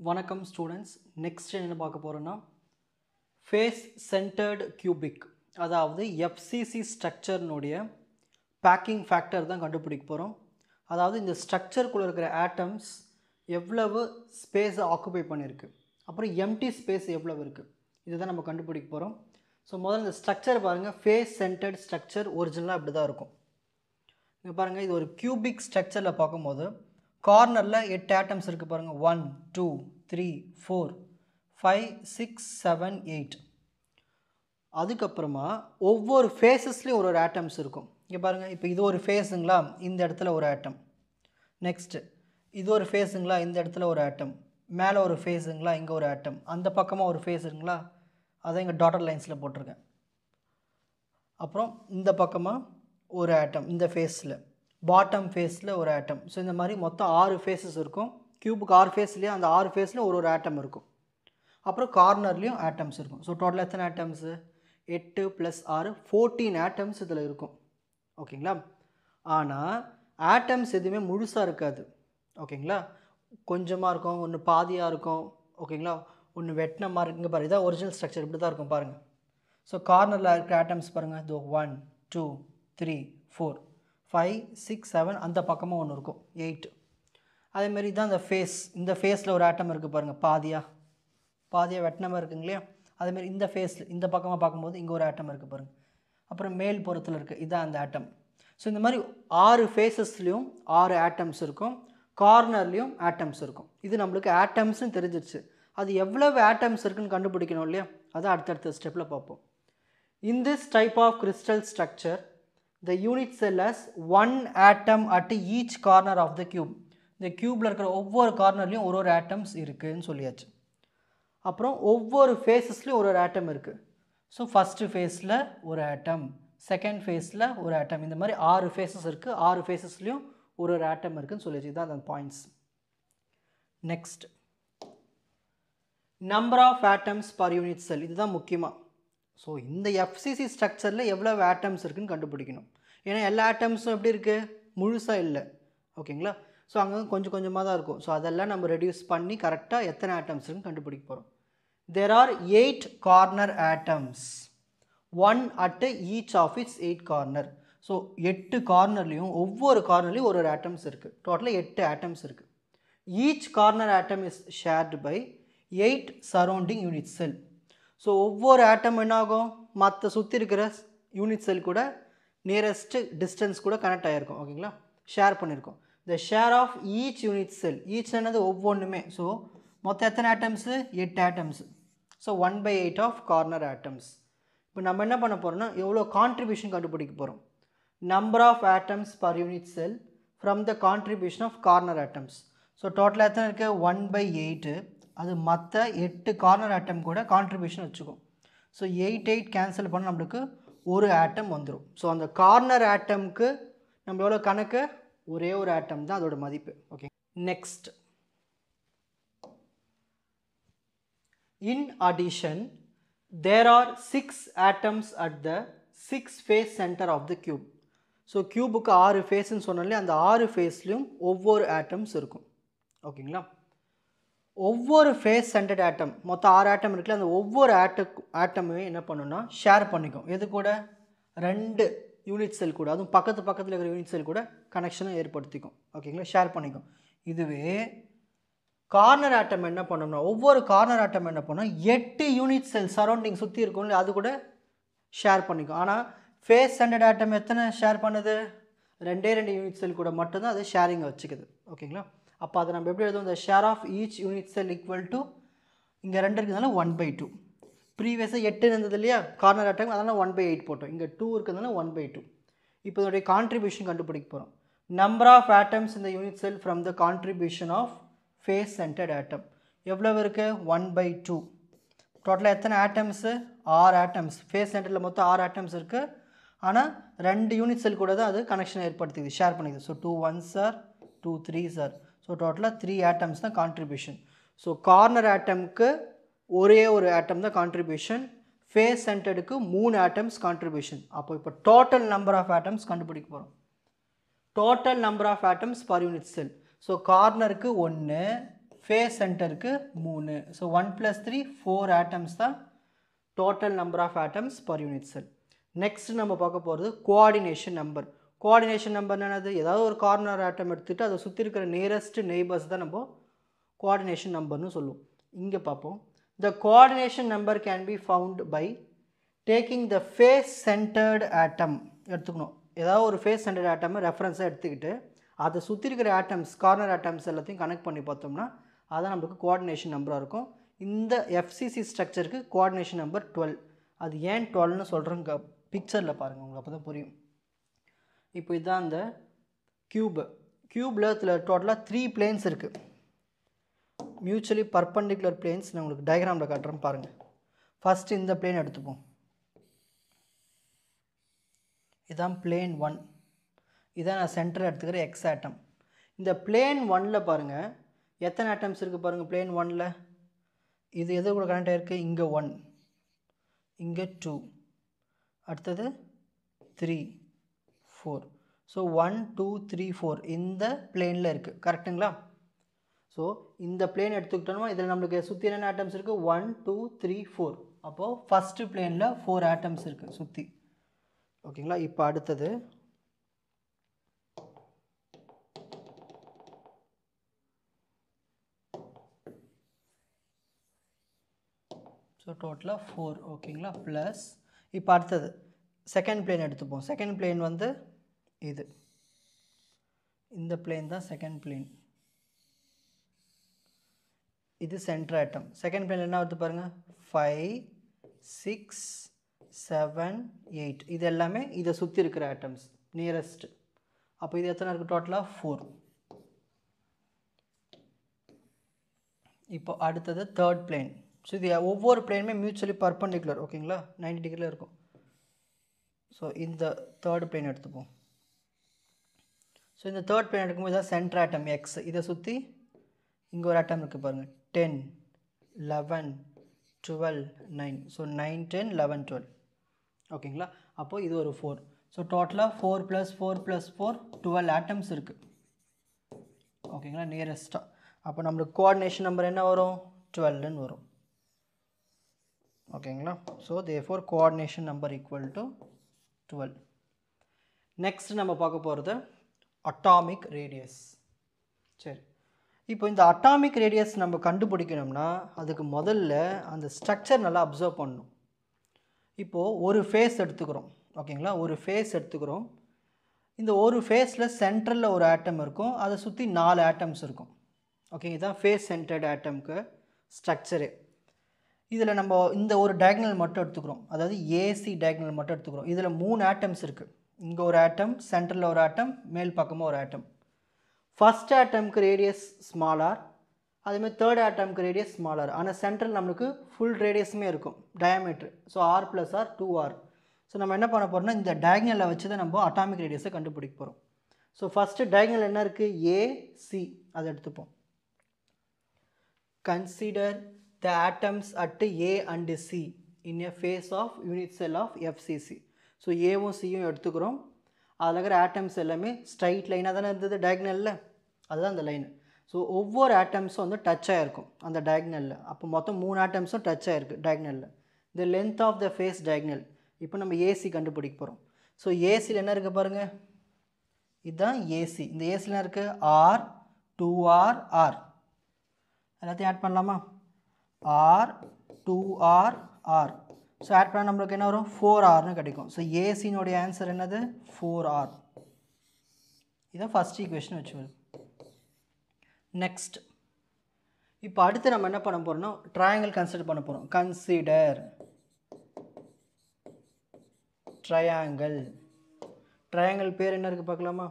வணக்கம் students. Next என்ன பார்க்க போகிறோன்னா ஃபேஸ் சென்டர்டு கியூபிக், அதாவது எஃப்சிசி ஸ்ட்ரக்சர்னுடைய பேக்கிங் ஃபேக்டர் தான் கண்டுபிடிக்க போகிறோம். அதாவது இந்த ஸ்ட்ரக்சருக்குள்ளே இருக்கிற ஆட்டம்ஸ் எவ்வளவு ஸ்பேஸை ஆக்குபை பண்ணியிருக்கு, அப்புறம் எம்டி ஸ்பேஸ் எவ்வளவு இருக்குது, இதுதான் நம்ம கண்டுபிடிக்க போகிறோம். ஸோ முதல்ல இந்த ஸ்ட்ரக்சர் பாருங்கள். ஃபேஸ் சென்டர்டு ஸ்ட்ரக்சர் ஒரிஜினலாக இப்படி தான் இருக்கும். இங்கே பாருங்கள், இது ஒரு கியூபிக் ஸ்ட்ரக்சரில் பார்க்கும்போது கார்னரில் 8 ஆட்டம்ஸ் இருக்குது பாருங்கள். 1 2 3 4 5 6 7 8. அதுக்கப்புறமா ஒவ்வொரு ஃபேஸஸ்லேயும் ஒரு ஆட்டம்ஸ் இருக்கும். இங்கே பாருங்கள், இப்போ இது ஒரு ஃபேஸுங்களா, இந்த இடத்துல ஒரு ஆட்டம். நெக்ஸ்ட்டு இது ஒரு ஃபேஸுங்களா, இந்த இடத்துல ஒரு ஆட்டம். மேலே ஒரு ஃபேஸுங்களா, இங்கே ஒரு ஆட்டம். அந்த பக்கமாக ஒரு ஃபேஸுங்களா, அதை இங்கே டாட்டர் லைன்ஸில் போட்டிருக்கேன். அப்புறம் இந்த பக்கமாக ஒரு ஆட்டம், இந்த ஃபேஸில் பாட்டம் ஃபேஸில் ஒரு ஆட்டம். ஸோ இந்த மாதிரி மொத்தம் 6 ஃபேஸஸ் இருக்கும். கியூபுக்கு 6 ஃபேஸ்லேயும் அந்த 6 ஃபேஸில் ஒரு ஆட்டம் இருக்கும். அப்புறம் கார்னர்லேயும் ஆட்டம்ஸ் இருக்கும். ஸோ டோட்டலாக எத்தனை ஆட்டம்ஸு? 8 + 6 14 ஆட்டம்ஸ் இதில் இருக்கும். ஓகேங்களா? ஆனால் ஆட்டம்ஸ் எதுவுமே முழுசாக இருக்காது. ஓகேங்களா? கொஞ்சமாக இருக்கும், ஒன்று பாதியாக இருக்கும். ஓகேங்களா? ஒன்று வெட்டின மாதிரி இருக்குங்க பாருங்கள். இதான் ஒரிஜினல் ஸ்ட்ரக்சர், இப்படி தான் இருக்கும் பாருங்கள். ஸோ கார்னரில் இருக்கிற ஆட்டம்ஸ் பாருங்கள். இதோ 1 2 3 4 5 6 7, அந்த பக்கமாக ஒன்று இருக்கும் 8. அதேமாரி தான் இந்த ஃபேஸ். இந்த ஃபேஸில் ஒரு ஆட்டம் இருக்குது பாருங்கள், பாதியாக வெட்டின மாதிரி இருக்குங்க இல்லையா? அதேமாரி இந்த ஃபேஸில் இந்த பக்கமாக பார்க்கும்போது இங்கே ஒரு ஆட்டம் இருக்குது பாருங்கள். அப்புறம் மேல் புறத்தில் இருக்குது, இதுதான் அந்த ஆட்டம். ஸோ இந்த மாதிரி 6 ஃபேஸஸ்லேயும் 6 ஆட்டம்ஸ் இருக்கும். கார்னர்லேயும் ஆட்டம்ஸ் இருக்கும். இது நம்மளுக்கு ஆட்டம்ஸ்னு தெரிஞ்சிருச்சு. அது எவ்வளவு ஆட்டம்ஸ் இருக்குன்னு கண்டுபிடிக்கணும் இல்லையா? அதை அடுத்தடுத்த ஸ்டெப்பில் பார்ப்போம். In this type of crystal structure, the unit cell has one atom at each corner of the cube. இந்த கியூபில் இருக்கிற ஒவ்வொரு கார்னர்லேயும் ஒரு ஆட்டம்ஸ் இருக்குதுன்னு சொல்லியாச்சு. அப்புறம் ஒவ்வொரு ஃபேஸஸ்லேயும் ஒரு ஆட்டம் இருக்குது. ஸோ ஃபஸ்ட்டு ஃபேஸில் ஒரு ஆட்டம், செகண்ட் ஃபேஸில் ஒரு ஆட்டம், இந்த மாதிரி 6 ஃபேஸஸ் இருக்குது. 6 ஃபேஸஸ்லேயும் ஒரு ஆட்டம் இருக்குதுன்னு சொல்லியாச்சு. இதுதான் அந்த points. Next, number of atoms per unit cell. இதுதான் முக்கியமாக. ஸோ இந்த எஃப்சிசி ஸ்ட்ரக்சரில் எவ்வளோ ஆட்டம்ஸ் இருக்குதுன்னு கண்டுபிடிக்கணும். ஏன்னா எல்லா ஆட்டம்ஸும் எப்படி இருக்குது? முழுசாக இல்லை. ஓகேங்களா? ஸோ அங்கே கொஞ்சம் கொஞ்சமாக தான் இருக்கும். ஸோ அதெல்லாம் நம்ம ரெடியூஸ் பண்ணி கரெக்டாக எத்தனை ஆட்டம்ஸ் இருக்குன்னு கண்டுபிடிக்க போகிறோம். There are 8 corner atoms, 1 at each of its 8 corner. So 8 கார்னர்லேயும் ஒவ்வொரு கார்னர்லேயும் ஒரு ஆட்டம்ஸ் இருக்குது. டோட்டலாக 8 ஆட்டம்ஸ் இருக்குது. Each corner atom is shared by 8 surrounding unit cell. So ஒவ்வொரு ஆட்டம் என்ன ஆகும்? மற்ற சுற்றி இருக்கிற யூனிட் செல் கூட நியரஸ்ட்டு டிஸ்டன்ஸ் கூட கனெக்ட் ஆகிருக்கும். ஓகேங்களா? ஷேர் பண்ணியிருக்கோம். The share of each unit cell, each என்னது ஒவ்வொன்றுமே. ஸோ மொத்தம் எத்தனை atoms? 8 atoms. So 1/8 of corner atoms. இப்போ நம்ம என்ன பண்ண போகிறோம்னா எவ்வளோ கான்ட்ரிபியூஷன் கண்டுபிடிக்க போகிறோம். Number of atoms per unit cell from the contribution of corner atoms. So டோட்டலாக எத்தனை இருக்குது? 1/8. அது மற்ற 8 கார்னர் ஆட்டம் கூட கான்ட்ரிபியூஷன் வச்சுக்கும். ஸோ 8 கேன்சல் பண்ண நம்மளுக்கு ஒரு ஆட்டம் வந்துடும். ஸோ அந்த கார்னர் ஆட்டம்க்கு நம்ம எவ்வளோ கணக்கு? ஒரே ஒரு ஆட்டம் தான் அதோட மதிப்பு. Okay. Next, in addition there are 6 atoms at the 6 face centre of the cube. So கியூபுக்கு 6 ஃபேஸ்ன்னு சொன்னாலே அந்த 6 ஃபேஸ்லேயும் ஒவ்வொரு ஆட்டம்ஸ் இருக்கும். ஓகேங்களா? ஒவ்வொரு ஃபேஸ் சென்டர்ட் ஆட்டம், மொத்தம் 6 ஆட்டம் இருக்குல்ல, அந்த ஒவ்வொரு ஆட்டமே என்ன பண்ணுன்னா ஷேர் பண்ணிக்கும். எது கூட? 2 யூனிட் செல் கூட, அதுவும் பக்கத்தில் இருக்கிற யூனிட் செல் கூட கனெக்ஷனை ஏற்படுத்திக்கும். ஓகேங்களா? ஷேர் பண்ணிக்கும். இதுவே கார்னர் ஆட்டம் என்ன பண்ணோம்னா, ஒவ்வொரு கார்னர் ஆட்டம் என்ன பண்ணோம்? 8 யூனிட் செல் சரௌண்டிங் சுற்றி இருக்கும்ல, அது கூட ஷேர் பண்ணிக்கும். ஆனால் ஃபேஸ் சென்டர்ட் ஆட்டம் எத்தனை ஷேர் பண்ணுது? 2 யூனிட் செல் கூட மட்டும்தான் அது ஷேரிங்கை வச்சுக்குது. ஓகேங்களா? அப்போ அதை நம்ம எப்படி எழுதுவோம்? இந்த share of each unit cell equal to, இங்கே 2 இருக்கிறதுனால 1/2. ப்ரீவியஸாக 8 இருந்தது இல்லையா கார்னர் ஆட்டம், அதனால் 1/8 போட்டோம். இங்கே 2 இருக்கிறதுனால 1/2. இப்போ இதோடைய கான்ட்ரிபியூஷன் கண்டுபிடிக்க போகிறோம். நம்பர் ஆஃப் ஆட்டம்ஸ் இந்த unit cell from the contribution of face centred atom எவ்வளவு இருக்குது? 1/2. டோட்டலாக எத்தனை ஆட்டம்ஸு? 6 ஆட்டம்ஸ். ஃபேஸ் சென்டரில் மொத்தம் 6 ஆட்டம்ஸ் இருக்குது. ஆனால் 2 யூனிட் செல் கூட தான் அது கனெக்ஷனை ஏற்படுத்திது, ஷேர் பண்ணிக்குது. So 2 1s are 2 3s are. So டோட்டலாக 3 ஆட்டம்ஸ் தான் கான்ட்ரிபியூஷன். ஸோ கார்னர் ஆட்டம்க்கு ஒரே ஒரு ஆட்டம் தான் கான்ட்ரிபியூஷன். ஃபேஸ் சென்டர்டுக்கு 3 ஆட்டம்ஸ் கான்ட்ரிபியூஷன். அப்போ இப்போ டோட்டல் நம்பர் ஆஃப் ஆட்டம்ஸ் கண்டுபிடிக்க போகிறோம். Total number of atoms per unit cell. So கார்னருக்கு 1, ஃபேஸ் சென்டருக்கு 3. ஸோ 1 + 3 4 ஆட்டம்ஸ் தான் total number of atoms per unit cell. Next நம்ம பார்க்க போகிறது கோஆர்டினேஷன் நம்பர். கோஆர்டினேஷன் நம்பர் என்னது? ஏதாவது ஒரு கார்னர் ஆட்டம் எடுத்துகிட்டு அதை சுற்றி இருக்கிற நியரஸ்ட் நெய்பர்ஸ் தான் நம்ம கோஆர்டினேஷன் நம்பர்னு சொல்லுவோம். இங்கே பார்ப்போம். The coordination number can be found by taking the face centered atom. எடுத்துக்கணும். ஏதாவது ஒரு ஃபேஸ் சென்டர்ட் ஆட்டமை ரெஃபரன்ஸாக எடுத்துக்கிட்டு அதை சுற்றி இருக்கிற ஆட்டம்ஸ் கார்னர் ஆட்டம்ஸ் எல்லாத்தையும் கனெக்ட் பண்ணி பார்த்தோம்னா அதான் நம்மளுக்கு கோஆர்டினேஷன் நம்பராக இருக்கும். இந்த எஃப்சிசி ஸ்ட்ரக்சருக்கு கோஆர்டினேஷன் நம்பர் 12. அது ஏன் 12ன்னு சொல்கிறேங்க பிக்சரில் பாருங்கள், உங்களுக்கு அப்போ தான் புரியும். இப்போ இதுதான் அந்த க்யூப்பில் டோட்டலாக 3 பிளேன்ஸ் இருக்குது. மியூச்சுவலி பர்பண்டிகுலர் பிளேன்ஸ் நான் உங்களுக்கு டயக்ராமில் காட்டுறேன் பாருங்கள். ஃபஸ்ட்டு இந்த பிளேன் எடுத்துப்போம். இதுதான் பிளேன் 1. இதான் நான் சென்டர் எடுத்துக்கிற எக்ஸ் ஆட்டம். இந்த பிளேன் 1ல் பாருங்கள் எத்தனை ஆட்டம்ஸ் இருக்குது பாருங்கள். பிளேன் 1ல் இது எது கூட கனெக்ட் ஆகிருக்கு? இங்கே 1, இங்கே 2, அடுத்தது 3, 4. ஸோ 1 2 3 4 இந்த பிளேனில் இருக்குது. கரெக்டுங்களா? ஸோ இந்த பிளேன் எடுத்துக்கிட்டோம்னா இதில் நம்மளுக்கு சுற்றி என்னென்ன ஆட்டம்ஸ் இருக்குது? 1 2 3 4. அப்போது ஃபஸ்ட்டு பிளேனில் 4 ஆட்டம்ஸ் இருக்குது சுற்றி. ஓகேங்களா? இப்போ அடுத்தது ஸோ டோட்டலாக 4. ஓகேங்களா? ப்ளஸ் இப்போ அடுத்தது செகண்ட் பிளேன் எடுத்துப்போம். செகண்ட் பிளேன் வந்து இது, இந்த பிளேன் தான் செகண்ட் பிளேன். இது சென்டர் ஆட்டம். செகண்ட் பிளேன் என்ன வருது பாருங்கள்? 5 6 7 8. இது எல்லாமே இதை சுற்றி இருக்கிற ஆட்டம்ஸ் நியரஸ்ட். அப்போ இது எத்தனை இருக்குது? டோட்டலாக 4. இப்போ அடுத்தது தேர்ட் பிளேன். ஸோ இது ஒவ்வொரு பிளேனுமே மியூச்சுவலி பர்பண்டிகுலர். ஓகேங்களா? 90 டிகிரியில் இருக்கும். ஸோ இந்த தேர்ட் பிளேன் எடுத்துப்போம். ஸோ இந்த தேர்ட் பிளேன் எடுக்கும்போது தான் சென்டர் ஆட்டம் எக்ஸ். இதை சுற்றி இங்கே ஒரு ஆட்டம் இருக்குது பாருங்கள். 10 11 12 9. ஸோ 9 10 11 12. ஓகேங்களா? அப்போது இது ஒரு 4. ஸோ டோட்டலாக 4 + 4 + 4 12 ஆட்டம்ஸ் இருக்குது. ஓகேங்களா? நியரஸ்ட்டாக. அப்போ நம்மளுக்கு கோஆர்டினேஷன் நம்பர் என்ன வரும்? 12ன்னு வரும். ஓகேங்களா? So therefore coordination number equal to 12. Next நம்ம பார்க்க போகிறது அட்டாமிக் ரேடியஸ். சரி, இப்போ இந்த அட்டாமிக் ரேடியஸ் நம்ம கண்டுபிடிக்கணும்னா அதுக்கு முதல்ல அந்த ஸ்ட்ரக்சர் நல்லா அப்சர்வ் பண்ணணும். இப்போது ஒரு ஃபேஸ் எடுத்துக்கிறோம். ஓகேங்களா? ஒரு ஃபேஸ் எடுத்துக்கிறோம். இந்த ஒரு ஃபேஸில் சென்ட்ரலில் ஒரு ஆட்டம் இருக்கும், அதை சுற்றி 4 ஆட்டம்ஸ் இருக்கும். ஓகே, இதுதான் ஃபேஸ் சென்டர்ட் ஆட்டம்க்கு ஸ்ட்ரக்சரு. இதில் நம்ம இந்த ஒரு டயக்னல் மட்டும் எடுத்துக்கிறோம், அதாவது ஏசி டயக்னல் மட்டும் எடுத்துக்கிறோம். இதில் 3 ஆட்டம்ஸ் இருக்குது. இங்கே ஒரு ஆட்டம், சென்டரில் ஒரு ஆட்டம், மேல் பக்கமாக ஒரு ஆட்டம். ஃபஸ்ட் ஆட்டம்க்கு ரேடியஸ் ஸ்மாலார், அதேமாதிரி தேர்ட் ஆட்டம்க்கு ரேடியஸ் ஸ்மாலார். ஆனால் சென்ட்ரல் நம்மளுக்கு ஃபுல் ரேடியஸுமே இருக்கும், diameter. So R + R 2R. So நம்ம என்ன பண்ண போகிறோம்னா இந்த டயக்னலை வச்சு தான் நம்ம அட்டாமிக் ரேடியஸை கண்டுபிடிக்க போகிறோம். ஸோ ஃபஸ்ட்டு டயக்னல் என்ன இருக்குது? AC. அதை எடுத்துப்போம். Consider the atoms at A and C in a phase of unit cell of FCC. So ஏவும் சியும் எடுத்துக்கிறோம். அதில் இருக்கிற ஆட்டம்ஸ் எல்லாமே ஸ்ட்ரைட் லைனாக தானே இருந்தது டயக்னலில், அதுதான் அந்த லைனு. ஸோ ஒவ்வொரு ஆட்டம்ஸும் வந்து டச் ஆகிருக்கும் அந்த டயக்னலில். அப்போ மொத்தம் 3 ஆட்டம்ஸும் டச் ஆகிருக்கு டயக்னலில். The length of the face diagonal. இப்போ நம்ம ஏசி கண்டுபிடிக்க போகிறோம். ஸோ ஏசியில் என்ன இருக்குது பாருங்கள், இதுதான் ஏசி. இந்த ஏசியில் என்ன இருக்குது? R 2R R. எல்லாத்தையும் ஆட் பண்ணலாமா? R 2R R. So add பண்ணால் நம்மளுக்கு என்ன வரும்? 4Rன்னு கிடைக்கும். ஸோ ஏசினுடைய ஆன்சர் என்னது? 4R. இதான் ஃபஸ்ட் ஈக்குவேஷன் வச்சு வரும். நெக்ஸ்ட் இப்போ அடுத்து நம்ம என்ன பண்ண போகிறோம்னா ட்ரையாங்கிள் கன்சிடர் பண்ண போகிறோம். Consider triangle. ட்ரையாங்கிள் பேர் என்ன இருக்குது பார்க்கலாமா?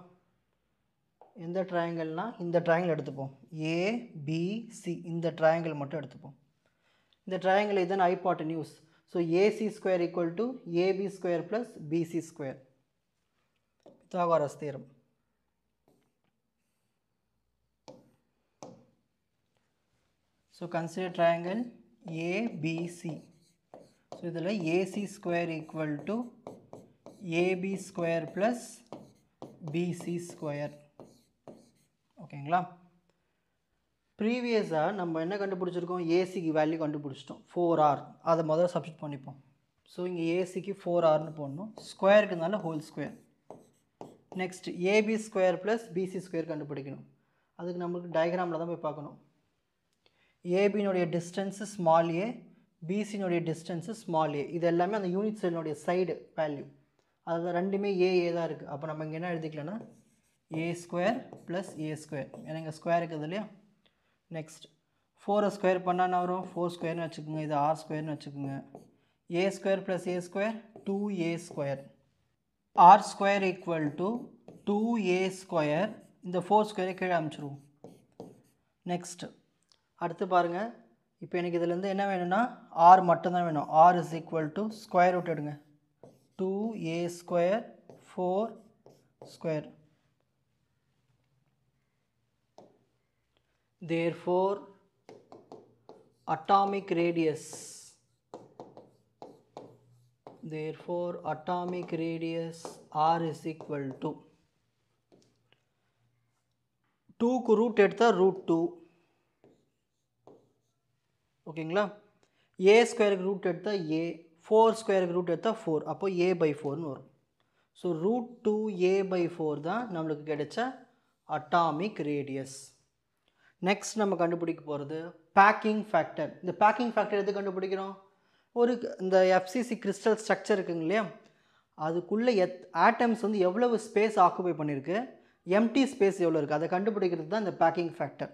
எந்த ட்ரையாங்கிள்னால் இந்த ட்ரையாங்கிள் எடுத்துப்போம். ABC. இந்த ட்ரையாங்கிள் மட்டும் எடுத்துப்போம். இந்த ட்ரையாங்கிள் இதுதான் hypotenuse. So AC² = AB² + BC². Pythagoras theorem. So consider triangle ABC. So இதில் AC² = AB² + BC². ஓகேங்களா? ப்ரீவியஸாக நம்ம என்ன கண்டுபிடிச்சிருக்கோம், ஏசிக்கு வேல்யூ கண்டுபிடிச்சிட்டோம் 4r. அதை முதல்ல சப்ஸ்டிட் பண்ணிப்போம். ஸோ இங்கே ஏசிக்கு 4rனு போடணும், ஸ்கொயருக்குனால whole square. Next AB square plus BC square கண்டுபிடிக்கணும். அதுக்கு நம்மளுக்கு டயக்ராமில் தான் போய் பார்க்கணும். ஏபியினுடைய டிஸ்டன்ஸு ஸ்மால் ஏ, பிசியினுடைய டிஸ்டன்ஸு ஸ்மால் ஏ. இது எல்லாமே அந்த யூனிட் செல்லினுடைய சைடு வேல்யூ. அதில் ரெண்டுமே ஏ தான் இருக்குது. அப்போ நம்ம இங்கே என்ன எழுதிக்கலாம்னா ஏ ஸ்கொயர் ப்ளஸ் ஏ ஸ்கொயர். ஏன்னா இங்கே ஸ்கொயர் இருக்குது இல்லையா. நெக்ஸ்ட் 4 ஸ்கொயர் பண்ணால் என்ன வரும், 4 ஸ்கொயர்னு வச்சுக்கோங்க. இது ஆர் ஸ்கொயர்னு வச்சுக்கோங்க. A square plus A square 2a square. R square equal to 2a square. இந்த 4 ஸ்கொயரை கீழே அனுப்பிச்சிடுவோம். நெக்ஸ்ட் அடுத்து பாருங்கள், இப்போ எனக்கு இதிலேருந்து என்ன வேணும்னா ஆர் மட்டும்தான் வேணும். R is equal to square root எடுங்க, 2a square 4 square. Therefore atomic radius r is equal to 2க்கு ரூட் எடுத்தால் √2. ஓகேங்களா. ஏ ஸ்கொயருக்கு ரூட் எடுத்தால் ஏ, 4 ஸ்கொயருக்கு ரூட் எடுத்தால் 4. அப்போ a/4ன்னு வரும். ஸோ √2a/4 தான் நம்மளுக்கு கிடைச்ச அட்டாமிக் ரேடியஸ். நெக்ஸ்ட் நம்ம கண்டுபிடிக்க போகிறது பேக்கிங் ஃபேக்டர். இந்த பேக்கிங் ஃபேக்டர் எது கண்டுபிடிக்கிறோம், ஒரு இந்த எஃப்சிசி கிறிஸ்டல் ஸ்ட்ரக்சர் இருக்குங்க இல்லையா, அதுக்குள்ளே ஆட்டம்ஸ் வந்து எவ்வளவு ஸ்பேஸ் ஆக்குபை பண்ணியிருக்கு, எம்டி ஸ்பேஸ் எவ்வளோ இருக்குது, அதை கண்டுபிடிக்கிறது தான் இந்த packing factor.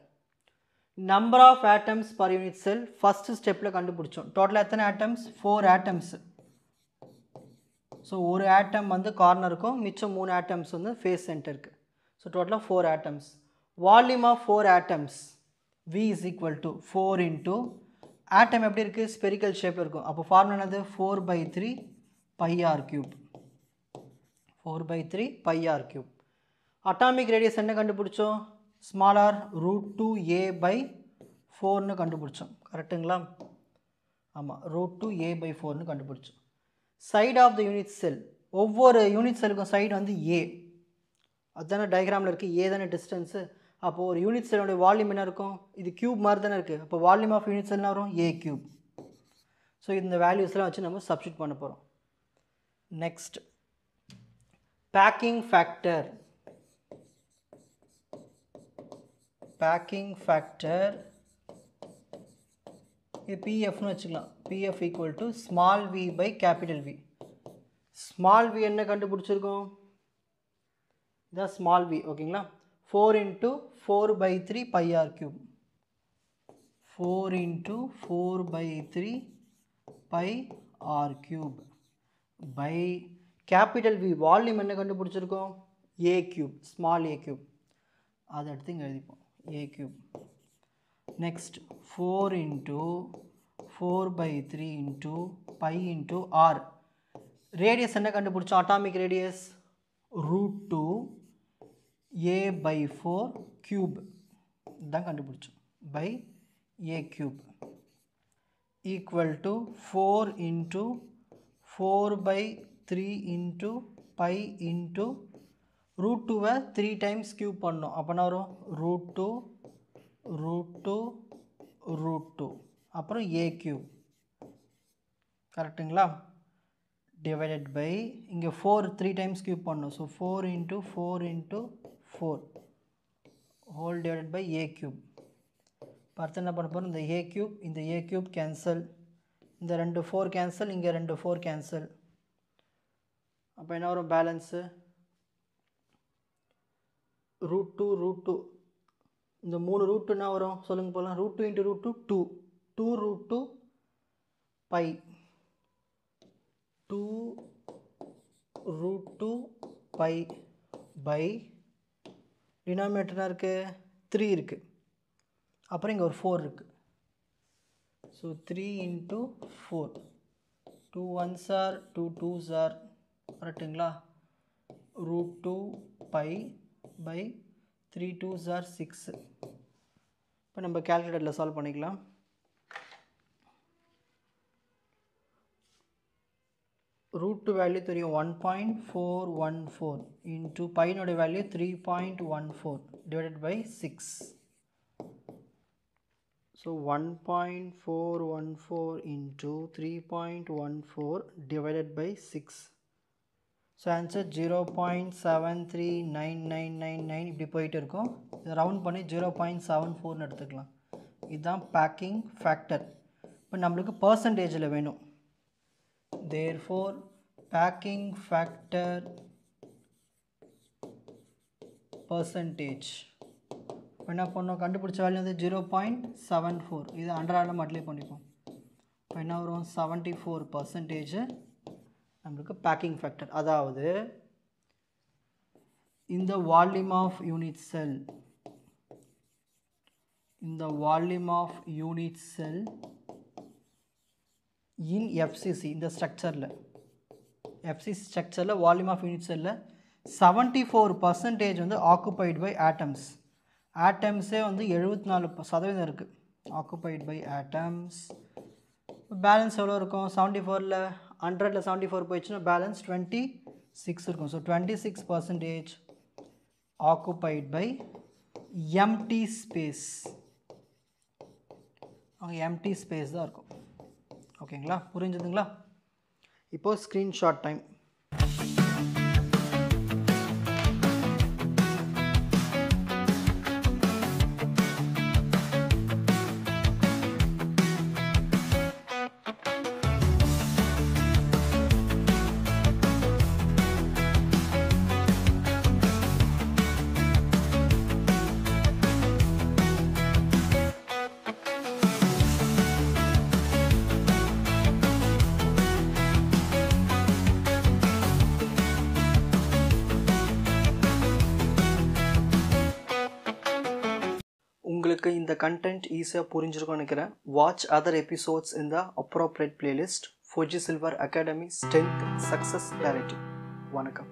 Number of atoms per unit cell first ஸ்டெப்பில் கண்டுபிடிச்சோம். டோட்டலாக எத்தனை ஆட்டம்ஸ், 4 ஆட்டம்ஸ். ஸோ ஒரு ஆட்டம் வந்து கார்னருக்கும், மிச்சம் 3 ஆட்டம்ஸ் வந்து ஃபேஸ் சென்டருக்கு. ஸோ டோட்டலாக 4 atoms. Volume of 4 atoms V is equal to 4 into atom எப்படி இருக்குது, ஸ்பெரிக்கல் ஷேப்பில் இருக்கும். அப்போ ஃபார்முலா என்னது, 4/3 pi r cube. 4/3 pi r cube. Atomic radius என்ன கண்டுபிடிச்சோம், ஸ்மால் ஆர் √2a/4ன்னு கண்டுபிடிச்சோம். கரெக்டுங்களா. ஆமாம், √2a/4ன்னு கண்டுபிடிச்சோம். Side of the unit cell, ஒவ்வொரு யூனிட் செல்லுக்கும் சைடு வந்து ஏ. அதுதானே டயக்ராமில் இருக்குது, ஏ தானே டிஸ்டன்ஸு. அப்போது ஒரு யூனிட் செல்லுடைய வால்யூம் என்ன இருக்கும், இது கியூப் மாதிரி தானே இருக்குது. அப்போ வால்யூம் ஆஃப் யூனிட் செல்னா வரும் ஏ கியூப். ஸோ இந்த வேல்யூஸ்லாம் வச்சு நம்ம சப்ஸ்டிட் பண்ண போகிறோம். Next packing factor. Packing factor பிஎஃப்னு வச்சுக்கலாம். PF equal to small V by capital V. Small V என்ன கண்டுபிடிச்சிருக்கோம், இதான் ஸ்மால் வி. ஓகேங்களா. 4 into 4/3 pi r cube. 4 into 4/3 pi r cube by capital V. Volume என்ன கண்டுபிடிச்சிருக்கோம், a cube, small a cube. அதை எடுத்து இங்கே எழுதிப்போம், a cube. Next 4 into 4/3 into pi into r. Radius என்ன கண்டுபிடிச்சோம், அட்டாமிக் ரேடியஸ் √2 a/4 cube தான் கண்டுபிடிச்சோம், by a cube equal to 4 into 4/3 into pi into √2வை 3 times cube பண்ணோம். அப்போ என்ன வரும், √2 அப்புறம் a cube. கரெக்டுங்களா. divided by இங்கே 4 3 times cube பண்ணோம். So 4 into 4 into 4 whole divided by a cube. பார்த்து என்ன பண்ண போகிறோம், இந்த a cube கேன்சல், இந்த 2 4 கேன்சல், இங்கே 2 4 கேன்சல். அப்போ என்ன வரும் பேலன்ஸு, √2 இந்த 3 ரூட் என்ன வரும் சொல்லுங்கள் போகலாம், √2 into √2 2 √2 pi 2 √2 pi by denominator இருக்குது 3 இருக்குது, அப்புறம் இங்கே ஒரு 4 இருக்குது. So 3 into 4, 2 1s are 2 2s are, கரெக்டுங்களா. √2 pi by 3 2s are 6. இப்போ நம்ம கேல்குலேட்டரில் சால்வ் பண்ணிக்கலாம். ரூட் வேல்யூ தெரியும் 1.414 into பையனுடைய value 3.14 divided by 6. So 1.414 into 3.14 divided by 6. So answer 0.739999 இப்படி போயிட்டு இருக்கும். இதை ரவுண்ட் பண்ணி 0.74 எடுத்துக்கலாம். இதுதான் பேக்கிங் ஃபேக்டர். இப்போ நம்மளுக்கு பர்சன்டேஜில் வேணும். Therefore packing factor percentage என்ன பண்ணோம், கண்டுபிடிச்ச வேல்யூ வந்து 0.74. இது 100 மல்டிப்ளை பண்ணிப்போம். இப்போ என்ன வரும், 74% நம்மளுக்கு பேக்கிங் ஃபேக்டர். அதாவது இந்த வால்யூம் ஆஃப் யூனிட் செல், இந்த volume of unit cell in FCC, இந்த ஸ்ட்ரக்சரில் எஃப்சிசி ஸ்ட்ரக்சரில் வால்யூம் ஆஃப் யூனிட் செல்லில் 74% வந்து ஆக்குபைட் பை ஆட்டம்ஸ். ஆட்டம்ஸே வந்து 74% இருக்குது ஆக்குபைட் பை ஆட்டம்ஸ். பேலன்ஸ் எவ்வளோ இருக்கும், 74ல் 100ல் 74 போயிடுச்சுன்னா பேலன்ஸ் 26 இருக்கும். So 26% occupied by empty space. அங்கே எம்டி ஸ்பேஸ் தான் இருக்கும். ஓகேங்களா, புரிஞ்சுதுங்களா? இப்போது ஸ்க்ரீன்ஷாட் டைம். உங்களுக்கு இந்த கண்டென்ட் ஈஸியாக புரிஞ்சிருக்கும்னு நினைக்கிறேன். வாட்ச் அதர் எபிசோட்ஸ் இன் த appropriate playlist. Fuji silver academy strength success clarity. வணக்கம்.